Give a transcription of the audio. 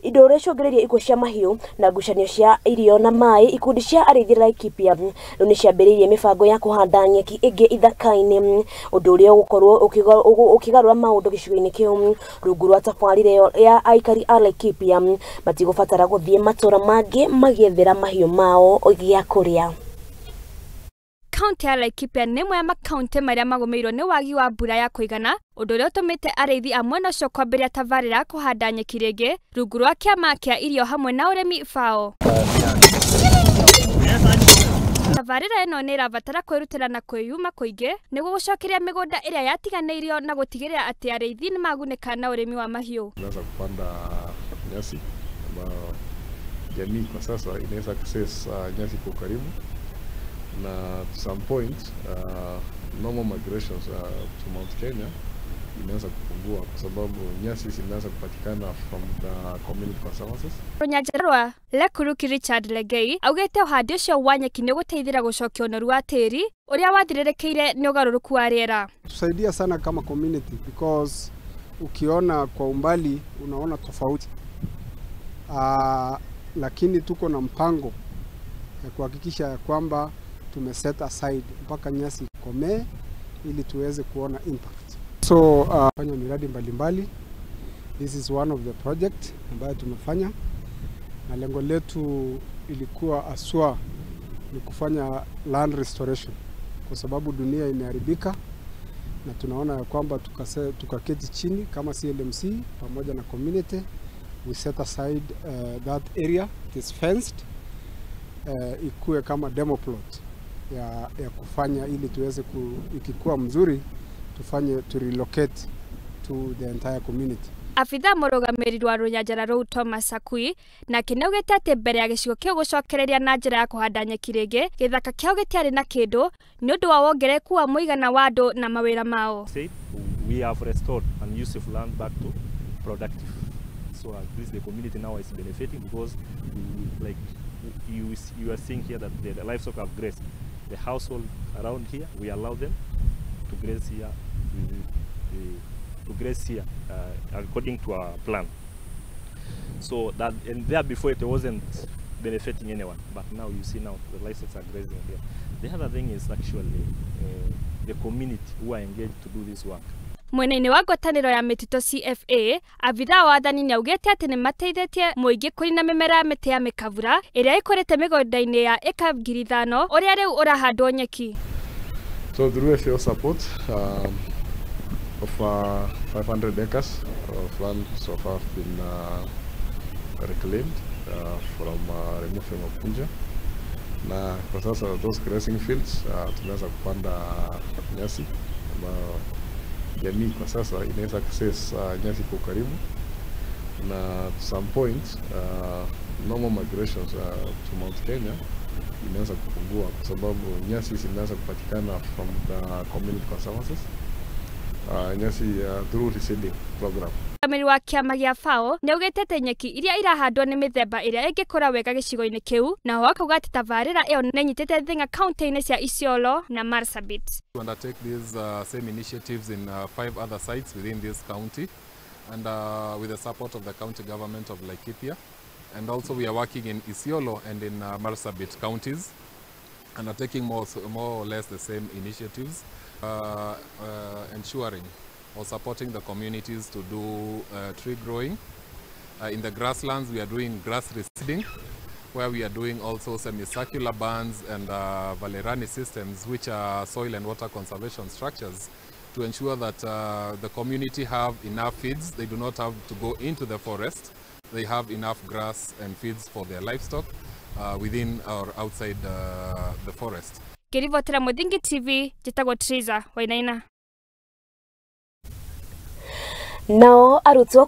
indo uria icungiriirie ikuũ cia mahiu na ngucanio cia irio na mai. Ikundi cia ariithi Laikipia riu niciambiriirie mibango ya kuhanda nyeki ingi ithaka-ini, undu uria ugukorwo ukigarura maundu gicigo-ini kiu. Rungu rwa tabarĩra ya aikari a Laikipia matigubatara guthie matura mangi magiethera mahiu mao gĩa kuria. Kaunti ya Laikipia nĩ imwe ya makaunti maria magomeirwo ni wagi wa mbura ya kuigana, undu uria utumite ariithi amwe nacio kwambiria tabarĩra ya kuhanda nyeki ringi rungu rwa kiama kia irio hamwe na urimi bao. Tabarĩra ĩno nĩ ĩrabatara kwĩrutĩra na kwĩyuma kuingi nĩguo gucokeria migunda ĩrĩa yatiganĩirio na gutigĩrĩra atĩ ariithi nĩ magunĩka na urimi wa mahiu. Tunaweza kupanda nyasi ambayo jamii kwa sasa inaweza access nyasi kwa karibu, na to some point normal migrations to Mount Kenya inaweza kupungua kwa sababu nyasi zinaweza kupatikana from the community conservancies. Runyanjarwa Lekuruki Richard Legei augite uhandi ucio wa nyeki ni guteithira gucokia unoru wa tĩri uria wathirĩrĩkĩire ni ugaruruku wa rĩera. Tusaidia sana kama community because ukiona kwa umbali unaona tofauti. Lakini tuko na mpango ya kuhakikisha kwamba tumeset aside mpaka nyasi ikomee ili tuweze kuona impact. So fanya miradi mbalimbali. This is one of the project ambayo tumefanya, na lengo letu ilikuwa aswa ni kufanya land restoration kwa sababu dunia imeharibika, na tunaona ya kwamba tukaketi chini kama CLMC pamoja na community, we set aside that area, it is fenced, ikuwe kama demo plot ya kufanya ili tuweze ikikuwa mzuri tufanye to relocate to the entire community. Afitha murugamĩrĩri wa runyanjara rũu Thomas Sakui na kĩneugĩte atĩ mbere ya gĩcigo kĩu gũcokereria na njĩra ya kuhanda nyeki rĩngĩ, gĩthaka kĩao gĩtiarĩ na kĩndũ nĩ ũndũ wa wongereku wa mũigana wa andũ na mawĩra mao. We have restored unused land back to productive. So at least the community now is benefiting because like you are seeing here that the livestock have grazed. The household around here, we allow them to graze here, according to our plan. So that, and there before it wasn't benefiting anyone, but now you see now the livestock are grazing here. The other thing is actually the community who are engaged to do this work. Mwena-inĩ wa ngwatanĩro ya mĩtitũ CFA, abitha wa wathani nĩaugĩte atĩ nĩ mateithĩtie mũingĩ kũrina mĩmera ya mĩtĩ ya mĩkabura ĩrĩa ĩkũrĩte mĩgũnda-inĩ ya eka 5,000 ũrĩa rĩu ũrahandwo nyeki. So through FAO support of 500 acres of land so far have been reclaimed from removing of punja. Na kwa sasa those grazing fields tunaweza kupanda nyasi ambayo jamii kwa sasa inaweza access nyasi kwa karibu, na to some point normal migrations to Mount Kenya inaweza kupungua kwa sababu nyasi zinaweza kupatikana from the community conservancies, nyasi through reseeding program. Kamiri wa kiama gĩa FAO nĩaugĩte atĩ nyeki iria irahandwo nĩ mĩthemba ĩrĩa ĩngĩkũra wega gĩcigo-inĩ kĩu, na ho akauga atĩ tabarĩra ĩyo nĩ nyitĩte thĩng'a kaunti-inĩ cia Isiolo na Marsabit. We undertake these same initiatives in 5 other sites within this county, and with the support of the county government of Laikipia, and also we are working in Isiolo and in Marsabit counties, and are taking more or less the same initiatives, ensuring or supporting the communities to do tree growing. In the grasslands, we are doing grass reseeding, where we are doing also semicircular bands and valerani systems, which are soil and water conservation structures, to ensure that the community have enough feeds. They do not have to go into the forest. They have enough grass and feeds for their livestock within or outside the forest. Kirivotera Muthingi TV, jitagwo Triza Wainaina. Nao arutwo